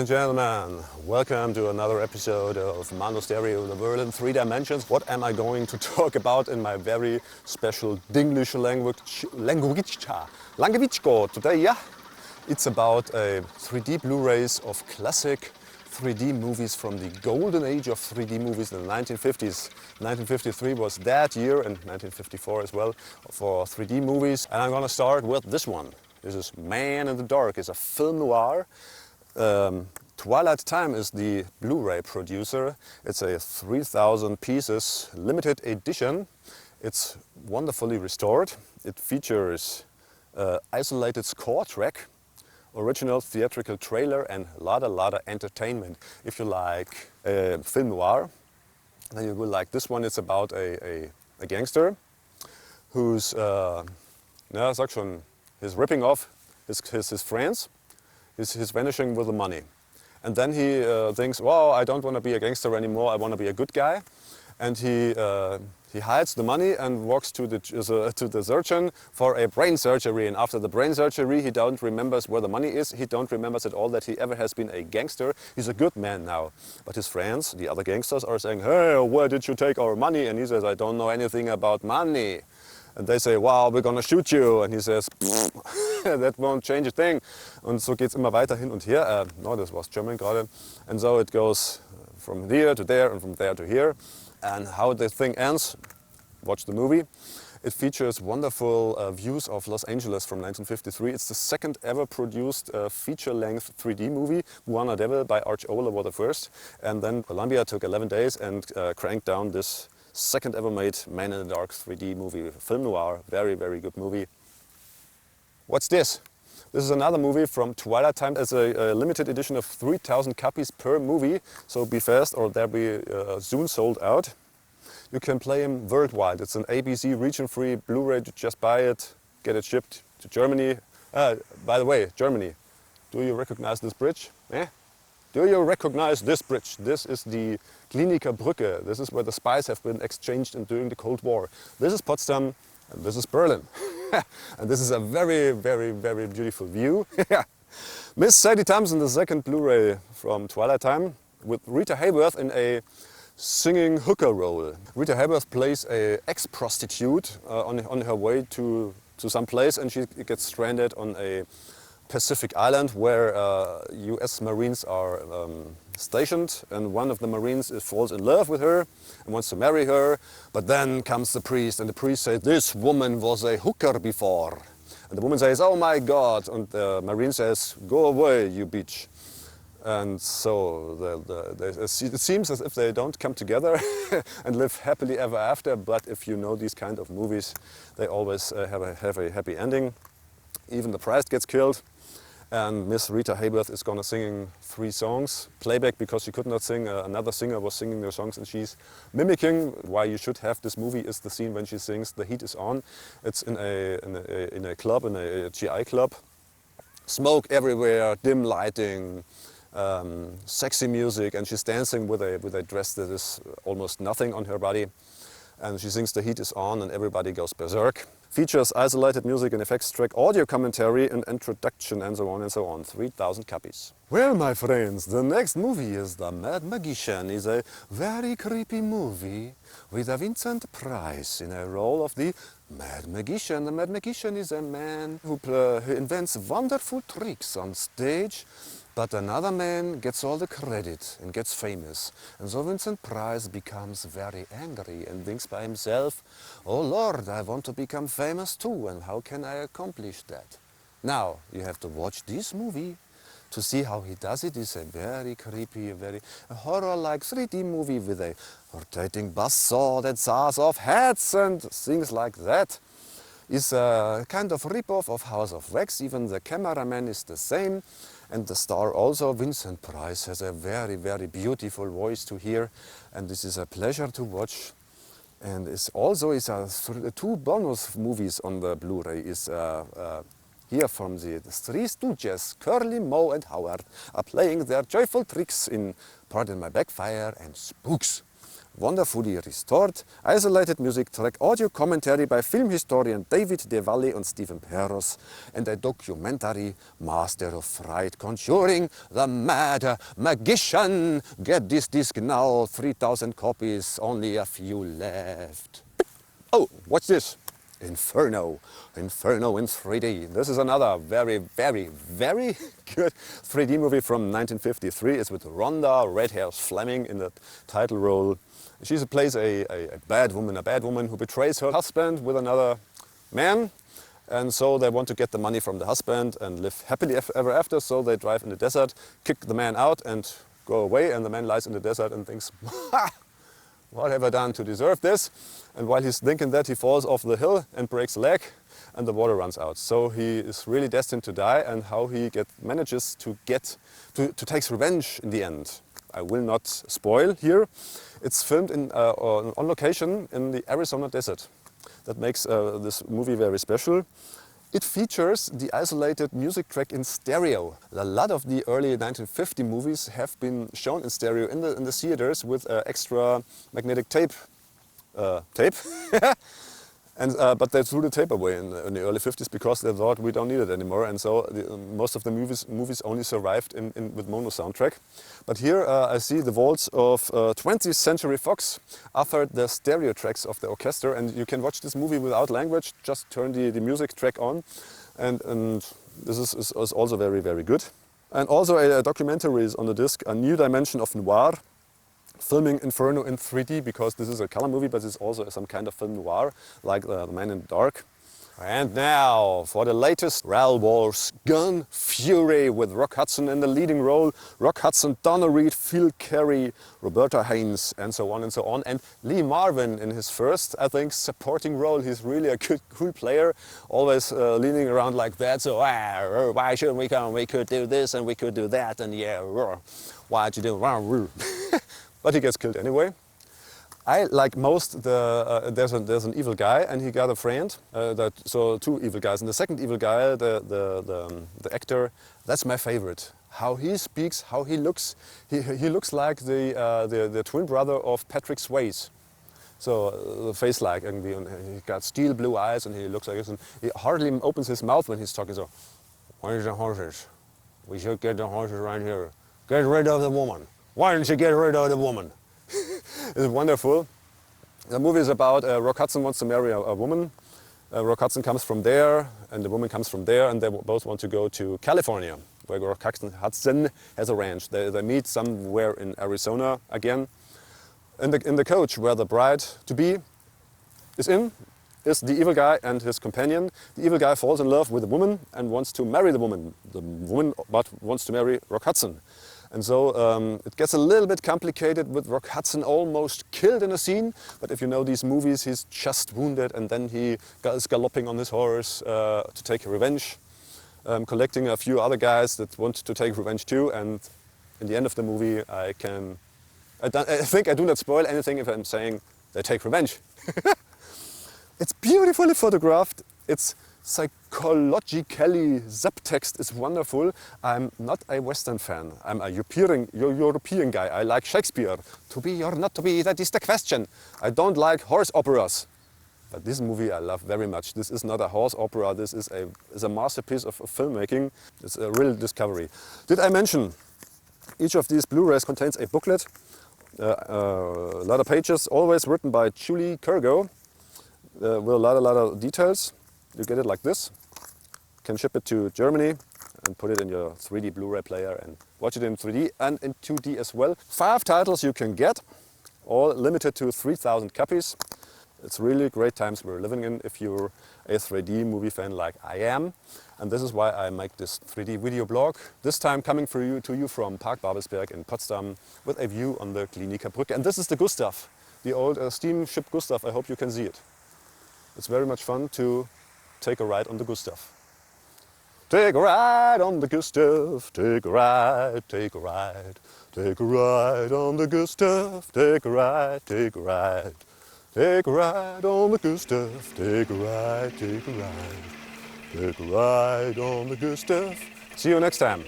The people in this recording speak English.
and gentlemen, welcome to another episode of Mondo Stereo, the world in 3 dimensions. What am I going to talk about in my very special Dinglish language today? Yeah, it's about 3D Blu-rays of classic 3D movies from the golden age of 3D movies in the 1950s. 1953 was that year, and 1954 as well, for 3D movies. And I'm gonna start with this one. This is Man in the Dark. It's a film noir. Twilight Time is the Blu-ray producer. It's a 3,000 pieces limited edition. It's wonderfully restored. It features isolated score track, original theatrical trailer, and lotta entertainment. If you like film noir, then you will like this one. It's about a gangster who's sag schon, he's ripping off his friends. He's vanishing with the money. And then he thinks, well, I don't want to be a gangster anymore, I want to be a good guy. And he hides the money and walks to the surgeon for a brain surgery. And after the brain surgery, he don't remembers where the money is. He don't remembers at all that he ever has been a gangster. He's a good man now. But his friends, the other gangsters, are saying, hey, where did you take our money? And he says, I don't know anything about money. And they say, wow, we're gonna shoot you. And he says, that won't change a thing. Und so geht's immer weiter hin und her. No, this was German gerade. And so it goes from here to there and from there to here. And how the thing ends, watch the movie. It features wonderful views of Los Angeles from 1953. It's the second ever produced feature-length 3D movie. Buona Devil by Arch Oler was the first. And then Columbia took 11 days and cranked down this second ever made Man in the Dark 3D movie, film noir, very good movie. What's this? This is another movie from Twilight Time. It's a limited edition of 3,000 copies per movie, so be fast or they'll be soon sold out. You can play him worldwide. It's an ABC region-free Blu-ray. Just buy it, get it shipped to Germany. By the way, Germany, do you recognize this bridge? Eh? Do you recognize this bridge? This is the Kliniker Brücke. This is where the spies have been exchanged during the Cold War. This is Potsdam and this is Berlin. And this is a very beautiful view. Miss Sadie Thompson, the second Blu-ray from Twilight Time, with Rita Hayworth in a singing hooker role. Rita Hayworth plays a ex-prostitute on her way to some place, and she gets stranded on a Pacific island where US Marines are stationed, and one of the Marines falls in love with her and wants to marry her. But then comes the priest, and the priest says, this woman was a hooker before. And the woman says, oh my God, and the Marine says, go away, you bitch. And so it seems as if they don't come together and live happily ever after, but if you know these kind of movies, they always have a happy ending. Even the priest gets killed. And Miss Rita Hayworth is gonna sing 3 songs, playback, because she could not sing. Another singer was singing their songs, and she's mimicking. Why you should have this movie is the scene when she sings "The Heat Is On." It's in a club, in a GI club. Smoke everywhere, dim lighting, sexy music, and she's dancing with a dress that is almost nothing on her body. And she sings "The Heat Is On," and everybody goes berserk. Features isolated music and effects track, audio commentary and introduction, and so on and so on. 3,000 copies. Well, my friends, the next movie is The Mad Magician. It's a very creepy movie with a Vincent Price in a role of the Mad Magician. The Mad Magician is a man who invents wonderful tricks on stage, but another man gets all the credit and gets famous. And so Vincent Price becomes very angry and thinks by himself, oh Lord, I want to become famous too, and how can I accomplish that? Now, you have to watch this movie to see how he does it. It's a very creepy, a horror-like 3D movie with a rotating buzzsaw that saws off heads and things like that. It's a kind of rip-off of House of Wax. Even the cameraman is the same. And the star also, Vincent Price, has a very beautiful voice to hear, and this is a pleasure to watch. And it's also 2 bonus movies on the Blu-ray. Is here from the 3 Stooges, Curly, Moe and Howard, are playing their joyful tricks in Pardon My Backfire and Spooks. wonderfully restored, isolated music track, audio commentary by film historian David De Valle und Stephen Peros, and a documentary, Master of Fright, Conjuring the Mad Magician. Get this disc now, 3,000 copies, only a few left. Oh, what's this? Inferno. Inferno in 3D. This is another very, very, very good 3D movie from 1953. It's with Rhonda Red-Hairs Fleming in the title role. She plays a bad woman who betrays her husband with another man. And so they want to get the money from the husband and live happily ever after. So they drive in the desert, kick the man out and go away. And the man lies in the desert and thinks, ha! What have I done to deserve this? And while he's thinking that, he falls off the hill and breaks a leg and the water runs out. So he is really destined to die, and how he manages to take revenge in the end, I will not spoil here. It's filmed on location in the Arizona desert. That makes this movie very special. It features the isolated music track in stereo. A lot of the early 1950 movies have been shown in stereo in the theaters with extra magnetic tape. But they threw the tape away in the early 50s because they thought we don't need it anymore, and so most of the movies only survived with mono soundtrack. But here I see the vaults of 20th Century Fox offered the stereo tracks of the orchestra, and you can watch this movie without language, just turn the music track on, and this is also very, very good. And also a documentary is on the disc, A New Dimension of Noir, filming Inferno in 3D, because this is a color movie, but it's also some kind of film noir, like The Man in the Dark. And now for the latest Rail Wars Gun Fury, with Rock Hudson in the leading role. Rock Hudson, Donna Reed, Phil Carey, Roberta Haynes, and so on and so on. And Lee Marvin in his first, I think, supporting role. He's really a cool player, always leaning around like that. So why shouldn't we come? We could do this and we could do that, and yeah, why'd you do? But he gets killed anyway. I, like most, there's an evil guy and he got a friend. So two evil guys. And the second evil guy, the actor, that's my favorite. How he speaks, how he looks. He looks like the twin brother of Patrick Swayze. So the face like, and he got steel blue eyes, and he looks like this. And he hardly opens his mouth when he's talking. So, where's the horses? We should get the horses right here. Get rid of the woman. Why don't you get rid of the woman? It's wonderful. The movie is about Rock Hudson wants to marry a woman. Rock Hudson comes from there, and the woman comes from there, and they both want to go to California, where Rock Hudson has a ranch. They meet somewhere in Arizona again. In the coach where the bride-to-be is the evil guy and his companion. The evil guy falls in love with the woman and wants to marry the woman. The woman but wants to marry Rock Hudson. And so it gets a little bit complicated with Rock Hudson almost killed in a scene. But if you know these movies, he's just wounded and then he is galloping on his horse to take revenge, collecting a few other guys that want to take revenge too. And in the end of the movie, I think I do not spoil anything if I'm saying they take revenge. It's beautifully photographed. It's psychologically, subtext is wonderful. I'm not a Western fan. I'm a European guy. I like Shakespeare. To be or not to be, that is the question. I don't like horse operas. But this movie I love very much. This is not a horse opera. This is a masterpiece of filmmaking. It's a real discovery. Did I mention each of these Blu-rays contains a booklet, a lot of pages, always written by Julie Kergo, with a lot of details. You get it like this. You can ship it to Germany and put it in your 3D Blu-ray player and watch it in 3D and in 2D as well. 5 titles you can get, all limited to 3,000 copies. It's really great times we're living in if you're a 3D movie fan like I am. And this is why I make this 3D video blog. This time coming to you from Park Babelsberg in Potsdam with a view on the Kliniker Brücke. And this is the Gustav, the old steamship Gustav. I hope you can see it. It's very much fun to take a ride on the Gustav. Take a ride on the Gustav, take a ride, take a ride. Take a ride on the Gustav, take a ride, take a ride. Take a ride on the Gustav, take a ride, take a ride. Take a ride on the Gustav. See you next time.